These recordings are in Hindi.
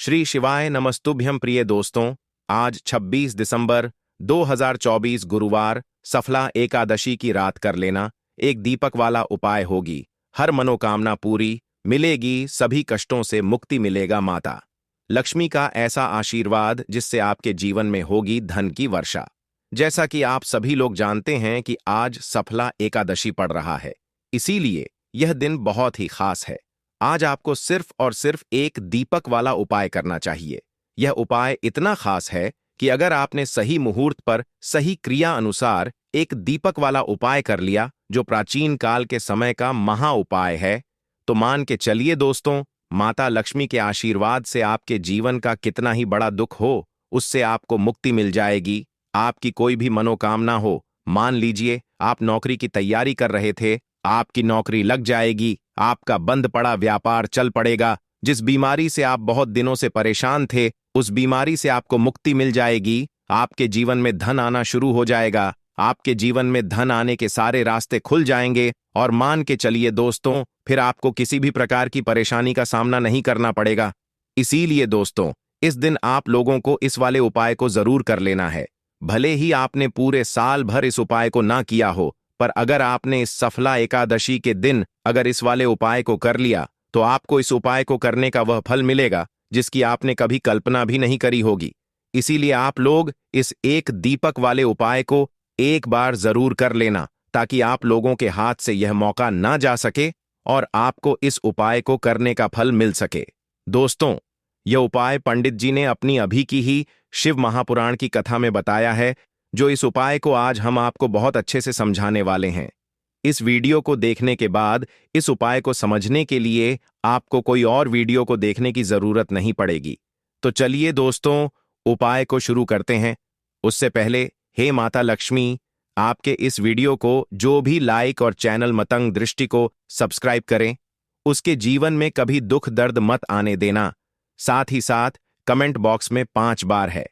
श्री शिवाय नमस्तुभ्यं प्रिय दोस्तों। आज 26 दिसंबर 2024 गुरुवार सफला एकादशी की रात कर लेना एक दीपक वाला उपाय होगी। हर मनोकामना पूरी मिलेगी, सभी कष्टों से मुक्ति मिलेगा। माता लक्ष्मी का ऐसा आशीर्वाद जिससे आपके जीवन में होगी धन की वर्षा। जैसा कि आप सभी लोग जानते हैं कि आज सफला एकादशी पड़ रहा है, इसीलिए यह दिन बहुत ही खास है। आज आपको सिर्फ और सिर्फ एक दीपक वाला उपाय करना चाहिए। यह उपाय इतना खास है कि अगर आपने सही मुहूर्त पर सही क्रिया अनुसार एक दीपक वाला उपाय कर लिया, जो प्राचीन काल के समय का महा उपाय है, तो मान के चलिए दोस्तों, माता लक्ष्मी के आशीर्वाद से आपके जीवन का कितना ही बड़ा दुख हो, उससे आपको मुक्ति मिल जाएगी। आपकी कोई भी मनोकामना हो, मान लीजिए आप नौकरी की तैयारी कर रहे थे, आपकी नौकरी लग जाएगी, आपका बंद पड़ा व्यापार चल पड़ेगा, जिस बीमारी से आप बहुत दिनों से परेशान थे, उस बीमारी से आपको मुक्ति मिल जाएगी। आपके जीवन में धन आना शुरू हो जाएगा, आपके जीवन में धन आने के सारे रास्ते खुल जाएंगे और मान के चलिए दोस्तों, फिर आपको किसी भी प्रकार की परेशानी का सामना नहीं करना पड़ेगा। इसीलिए दोस्तों, इस दिन आप लोगों को इस वाले उपाय को जरूर कर लेना है। भले ही आपने पूरे साल भर इस उपाय को ना किया हो, पर अगर आपने इस सफला एकादशी के दिन अगर इस वाले उपाय को कर लिया, तो आपको इस उपाय को करने का वह फल मिलेगा जिसकी आपने कभी कल्पना भी नहीं करी होगी। इसीलिए आप लोग इस एक दीपक वाले उपाय को एक बार जरूर कर लेना, ताकि आप लोगों के हाथ से यह मौका ना जा सके और आपको इस उपाय को करने का फल मिल सके। दोस्तों, यह उपाय पंडित जी ने अपनी अभी की ही शिव महापुराण की कथा में बताया है, जो इस उपाय को आज हम आपको बहुत अच्छे से समझाने वाले हैं। इस वीडियो को देखने के बाद इस उपाय को समझने के लिए आपको कोई और वीडियो को देखने की जरूरत नहीं पड़ेगी। तो चलिए दोस्तों, उपाय को शुरू करते हैं। उससे पहले, हे माता लक्ष्मी, आपके इस वीडियो को जो भी लाइक और चैनल मतंग दृष्टि को सब्सक्राइब करें, उसके जीवन में कभी दुख दर्द मत आने देना। साथ ही साथ कमेंट बॉक्स में 5 बार है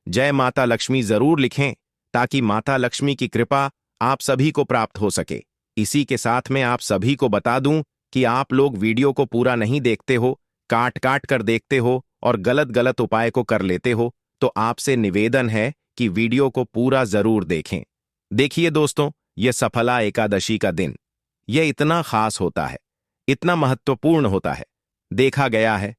जय माता लक्ष्मी जरूर लिखें, ताकि माता लक्ष्मी की कृपा आप सभी को प्राप्त हो सके। इसी के साथ में आप सभी को बता दूं कि आप लोग वीडियो को पूरा नहीं देखते हो, काट काट कर देखते हो और गलत गलत उपाय को कर लेते हो, तो आपसे निवेदन है कि वीडियो को पूरा जरूर देखें। देखिए दोस्तों, यह सफला एकादशी का दिन, यह इतना खास होता है, इतना महत्वपूर्ण होता है। देखा गया है,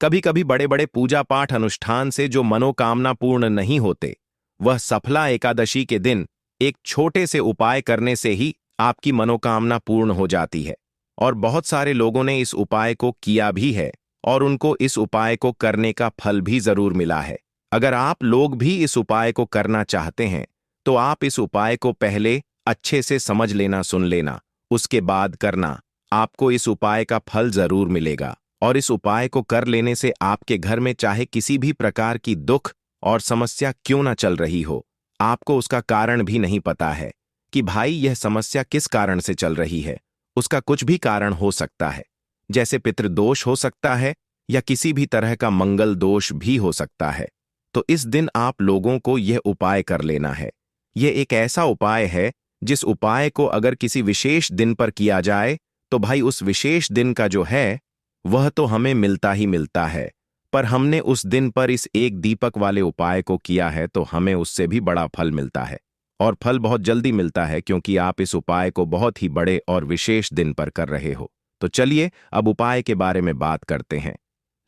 कभी कभी बड़े बड़े पूजा पाठ अनुष्ठान से जो मनोकामना पूर्ण नहीं होते, वह सफला एकादशी के दिन एक छोटे से उपाय करने से ही आपकी मनोकामना पूर्ण हो जाती है। और बहुत सारे लोगों ने इस उपाय को किया भी है और उनको इस उपाय को करने का फल भी जरूर मिला है। अगर आप लोग भी इस उपाय को करना चाहते हैं, तो आप इस उपाय को पहले अच्छे से समझ लेना, सुन लेना, उसके बाद करना। आपको इस उपाय का फल जरूर मिलेगा और इस उपाय को कर लेने से आपके घर में चाहे किसी भी प्रकार की दुख और समस्या क्यों ना चल रही हो, आपको उसका कारण भी नहीं पता है कि भाई यह समस्या किस कारण से चल रही है। उसका कुछ भी कारण हो सकता है, जैसे पितृदोष हो सकता है या किसी भी तरह का मंगल दोष भी हो सकता है। तो इस दिन आप लोगों को यह उपाय कर लेना है। यह एक ऐसा उपाय है जिस उपाय को अगर किसी विशेष दिन पर किया जाए, तो भाई उस विशेष दिन का जो है वह तो हमें मिलता ही मिलता है, पर हमने उस दिन पर इस एक दीपक वाले उपाय को किया है तो हमें उससे भी बड़ा फल मिलता है। और फल बहुत जल्दी मिलता है, क्योंकि आप इस उपाय को बहुत ही बड़े और विशेष दिन पर कर रहे हो। तो चलिए अब उपाय के बारे में बात करते हैं,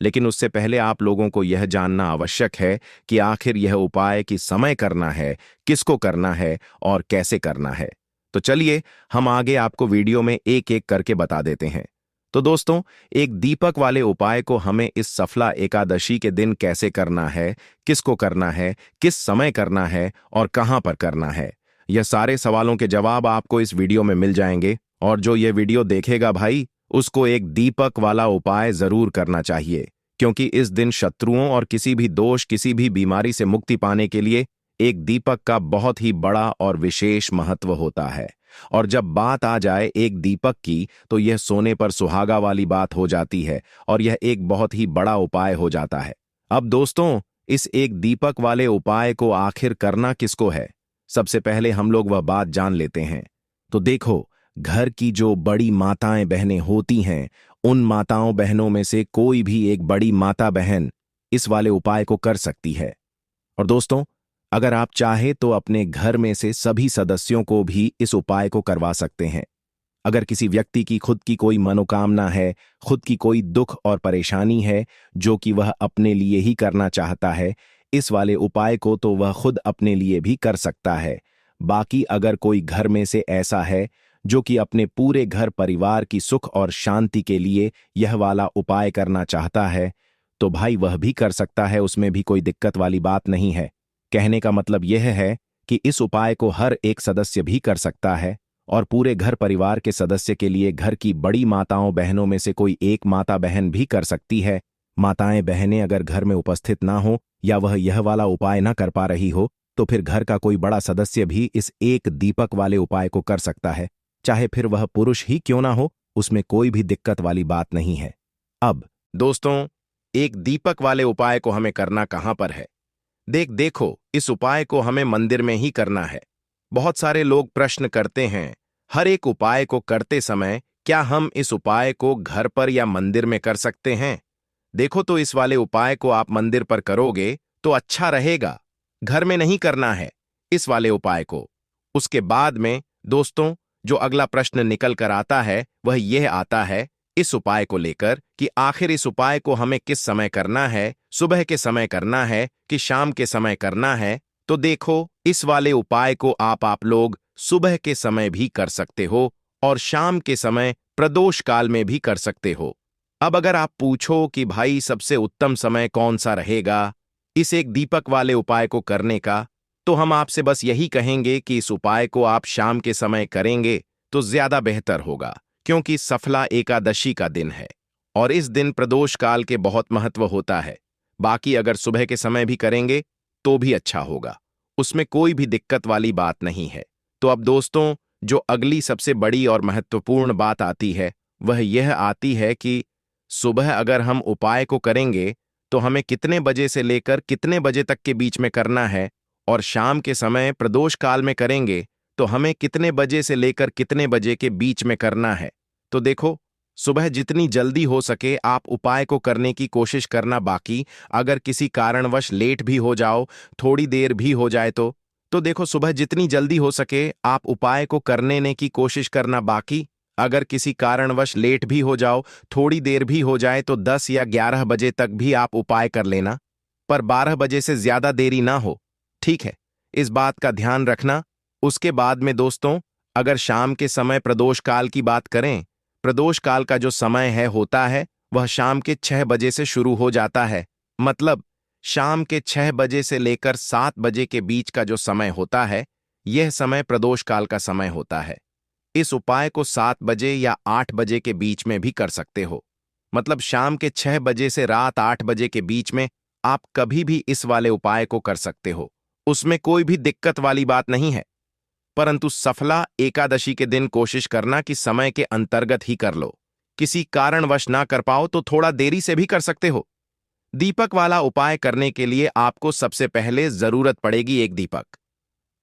लेकिन उससे पहले आप लोगों को यह जानना आवश्यक है कि आखिर यह उपाय किस समय करना है, किसको करना है और कैसे करना है। तो चलिए हम आगे आपको वीडियो में एक एक करके बता देते हैं। तो दोस्तों, एक दीपक वाले उपाय को हमें इस सफला एकादशी के दिन कैसे करना है, किसको करना है, किस समय करना है और कहां पर करना है, यह सारे सवालों के जवाब आपको इस वीडियो में मिल जाएंगे। और जो ये वीडियो देखेगा भाई, उसको एक दीपक वाला उपाय जरूर करना चाहिए, क्योंकि इस दिन शत्रुओं और किसी भी दोष, किसी भी बीमारी से मुक्ति पाने के लिए एक दीपक का बहुत ही बड़ा और विशेष महत्व होता है। और जब बात आ जाए एक दीपक की, तो यह सोने पर सुहागा वाली बात हो जाती है और यह एक बहुत ही बड़ा उपाय हो जाता है। अब दोस्तों, इस एक दीपक वाले उपाय को आखिर करना किसको है, सबसे पहले हम लोग वह बात जान लेते हैं। तो देखो, घर की जो बड़ी माताएं बहनें होती हैं, उन माताओं बहनों में से कोई भी एक बड़ी माता बहन इस वाले उपाय को कर सकती है। और दोस्तों, अगर आप चाहे तो अपने घर में से सभी सदस्यों को भी इस उपाय को करवा सकते हैं। अगर किसी व्यक्ति की खुद की कोई मनोकामना है, खुद की कोई दुख और परेशानी है जो कि वह अपने लिए ही करना चाहता है, इस वाले उपाय को तो वह खुद अपने लिए भी कर सकता है। बाकी अगर कोई घर में से ऐसा है जो कि अपने पूरे घर परिवार की सुख और शांति के लिए यह वाला उपाय करना चाहता है, तो भाई वह भी कर सकता है, उसमें भी कोई दिक्कत वाली बात नहीं है। कहने का मतलब यह है कि इस उपाय को हर एक सदस्य भी कर सकता है और पूरे घर परिवार के सदस्य के लिए घर की बड़ी माताओं बहनों में से कोई एक माता बहन भी कर सकती है। माताएं बहनें अगर घर में उपस्थित ना हो या वह यह वाला उपाय ना कर पा रही हो, तो फिर घर का कोई बड़ा सदस्य भी इस एक दीपक वाले उपाय को कर सकता है, चाहे फिर वह पुरुष ही क्यों ना हो, उसमें कोई भी दिक्कत वाली बात नहीं है। अब दोस्तों, एक दीपक वाले उपाय को हमें करना कहां पर है? देखो, इस उपाय को हमें मंदिर में ही करना है। बहुत सारे लोग प्रश्न करते हैं, हर एक उपाय को करते समय क्या हम इस उपाय को घर पर या मंदिर में कर सकते हैं? देखो, तो इस वाले उपाय को आप मंदिर पर करोगे तो अच्छा रहेगा, घर में नहीं करना है इस वाले उपाय को। उसके बाद में दोस्तों, जो अगला प्रश्न निकल कर आता है वह यह आता है इस उपाय को लेकर कि आखिर इस उपाय को हमें किस समय करना है, सुबह के समय करना है कि शाम के समय करना है? तो देखो, इस वाले उपाय को आप लोग सुबह के समय भी कर सकते हो और शाम के समय प्रदोष काल में भी कर सकते हो। अब अगर आप पूछो कि भाई सबसे उत्तम समय कौन सा रहेगा इस एक दीपक वाले उपाय को करने का, तो हम आपसे बस यही कहेंगे कि इस उपाय को आप शाम के समय करेंगे तो ज्यादा बेहतर होगा, क्योंकि सफला एकादशी का दिन है और इस दिन प्रदोष काल के बहुत महत्व होता है। बाकी अगर सुबह के समय भी करेंगे तो भी अच्छा होगा, उसमें कोई भी दिक्कत वाली बात नहीं है। तो अब दोस्तों, जो अगली सबसे बड़ी और महत्वपूर्ण बात आती है वह यह आती है कि सुबह अगर हम उपाय को करेंगे तो हमें कितने बजे से लेकर कितने बजे तक के बीच में करना है, और शाम के समय प्रदोष काल में करेंगे तो हमें कितने बजे से लेकर कितने बजे के बीच में करना है। तो देखो, सुबह जितनी जल्दी हो सके आप उपाय को करने की कोशिश करना। बाकी अगर किसी कारणवश लेट भी हो जाओ, थोड़ी देर भी हो जाए तो देखो, सुबह जितनी जल्दी हो सके आप उपाय को करने की कोशिश करना। बाकी अगर किसी कारणवश लेट भी हो जाओ, थोड़ी देर भी हो जाए, तो 10 या 11 बजे तक भी आप उपाय कर लेना, पर 12 बजे से ज्यादा देरी ना हो, ठीक है? इस बात का ध्यान रखना। उसके बाद में दोस्तों, अगर शाम के समय प्रदोष काल की बात करें, प्रदोष काल का जो समय है होता है वह शाम के 6 बजे से शुरू हो जाता है। मतलब शाम के 6 बजे से लेकर 7 बजे के बीच का जो समय होता है, यह समय प्रदोष काल का समय होता है। इस उपाय को 7 बजे या 8 बजे के बीच में भी कर सकते हो। मतलब शाम के 6 बजे से रात 8 बजे के बीच में आप कभी भी इस वाले उपाय को कर सकते हो, उसमें कोई भी दिक्कत वाली बात नहीं है। परंतु सफला एकादशी के दिन कोशिश करना कि समय के अंतर्गत ही कर लो। किसी कारणवश ना कर पाओ तो थोड़ा देरी से भी कर सकते हो। दीपक वाला उपाय करने के लिए आपको सबसे पहले जरूरत पड़ेगी एक दीपक।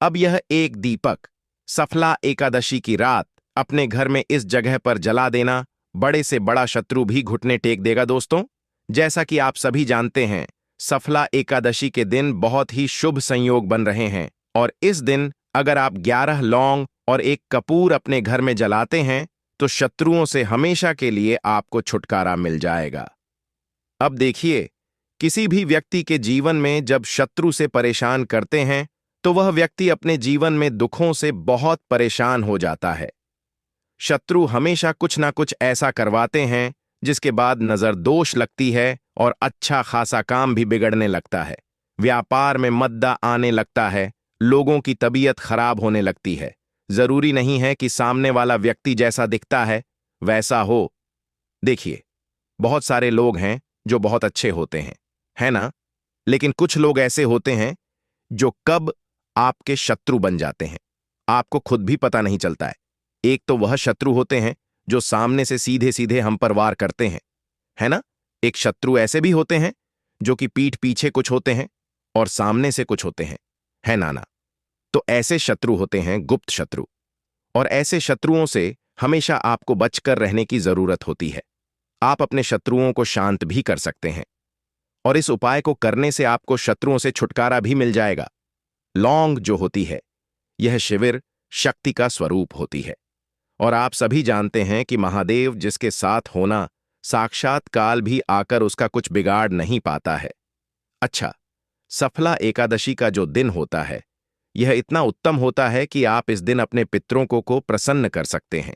अब यह एक दीपक सफला एकादशी की रात अपने घर में इस जगह पर जला देना, बड़े से बड़ा शत्रु भी घुटने टेक देगा। दोस्तों, जैसा कि आप सभी जानते हैं, सफला एकादशी के दिन बहुत ही शुभ संयोग बन रहे हैं और इस दिन अगर आप 11 लौंग और एक कपूर अपने घर में जलाते हैं तो शत्रुओं से हमेशा के लिए आपको छुटकारा मिल जाएगा। अब देखिए, किसी भी व्यक्ति के जीवन में जब शत्रु से परेशान करते हैं तो वह व्यक्ति अपने जीवन में दुखों से बहुत परेशान हो जाता है। शत्रु हमेशा कुछ ना कुछ ऐसा करवाते हैं जिसके बाद नजर दोष लगती है और अच्छा खासा काम भी बिगड़ने लगता है। व्यापार में मद्दा आने लगता है, लोगों की तबीयत खराब होने लगती है। जरूरी नहीं है कि सामने वाला व्यक्ति जैसा दिखता है वैसा हो। देखिए, बहुत सारे लोग हैं जो बहुत अच्छे होते हैं, है ना? लेकिन कुछ लोग ऐसे होते हैं जो कब आपके शत्रु बन जाते हैं आपको खुद भी पता नहीं चलता है। एक तो वह शत्रु होते हैं जो सामने से सीधे सीधे हम पर वार करते हैं, है ना? एक शत्रु ऐसे भी होते हैं जो कि पीठ पीछे कुछ होते हैं और सामने से कुछ होते हैं, है नाना? तो ऐसे शत्रु होते हैं गुप्त शत्रु, और ऐसे शत्रुओं से हमेशा आपको बचकर रहने की जरूरत होती है। आप अपने शत्रुओं को शांत भी कर सकते हैं और इस उपाय को करने से आपको शत्रुओं से छुटकारा भी मिल जाएगा। लौंग जो होती है, यह शिविर शक्ति का स्वरूप होती है और आप सभी जानते हैं कि महादेव जिसके साथ होना, साक्षात काल भी आकर उसका कुछ बिगाड़ नहीं पाता है। अच्छा, सफला एकादशी का जो दिन होता है, यह इतना उत्तम होता है कि आप इस दिन अपने पितरों को प्रसन्न कर सकते हैं,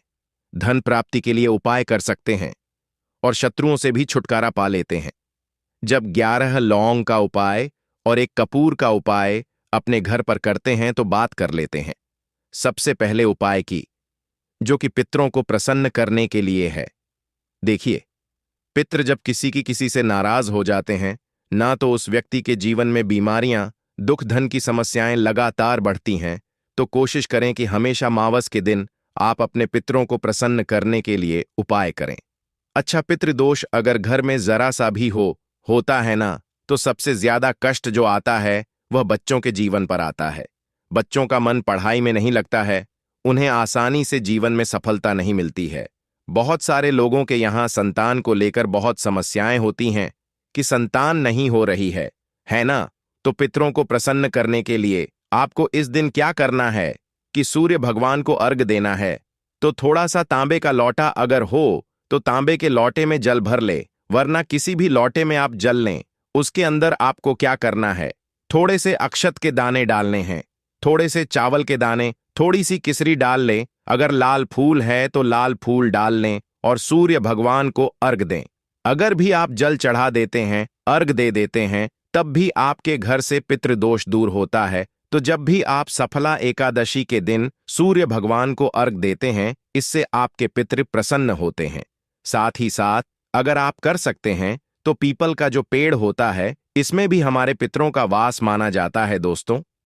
धन प्राप्ति के लिए उपाय कर सकते हैं और शत्रुओं से भी छुटकारा पा लेते हैं। जब 11 लौंग का उपाय और एक कपूर का उपाय अपने घर पर करते हैं तो बात कर लेते हैं सबसे पहले उपाय की, जो कि पितरों को प्रसन्न करने के लिए है। देखिए, पितृ जब किसी से नाराज हो जाते हैं, ना तो उस व्यक्ति के जीवन में बीमारियां, दुख, धन की समस्याएं लगातार बढ़ती हैं, तो कोशिश करें कि हमेशा मावस के दिन आप अपने पितरों को प्रसन्न करने के लिए उपाय करें। अच्छा, पितृदोष अगर घर में जरा सा भी होता है ना, तो सबसे ज्यादा कष्ट जो आता है वह बच्चों के जीवन पर आता है। बच्चों का मन पढ़ाई में नहीं लगता है, उन्हें आसानी से जीवन में सफलता नहीं मिलती है। बहुत सारे लोगों के यहाँ संतान को लेकर बहुत समस्याएं होती हैं कि संतान नहीं हो रही है ना? तो पितरों को प्रसन्न करने के लिए आपको इस दिन क्या करना है कि सूर्य भगवान को अर्घ देना है। तो थोड़ा सा तांबे का लौटा अगर हो तो तांबे के लौटे में जल भर ले, वरना किसी भी लौटे में आप जल लें। उसके अंदर आपको क्या करना है, थोड़े से अक्षत के दाने डालने हैं, थोड़े से चावल के दाने, थोड़ी सी किसरी डाल लें, अगर लाल फूल है तो लाल फूल डाल लें और सूर्य भगवान को अर्घ दें। अगर भी आप जल चढ़ा देते हैं, अर्घ दे देते हैं, तब भी आपके घर से पितृदोष दूर होता है। तो जब भी आप सफला एकादशी के दिन सूर्य भगवान को अर्घ देते हैं, इससे आपके पितृ प्रसन्न होते हैं। साथ ही साथ अगर आप कर सकते हैं तो पीपल का जो पेड़ होता है, इसमें भी हमारे पितरों का वास माना जाता है दोस्तों।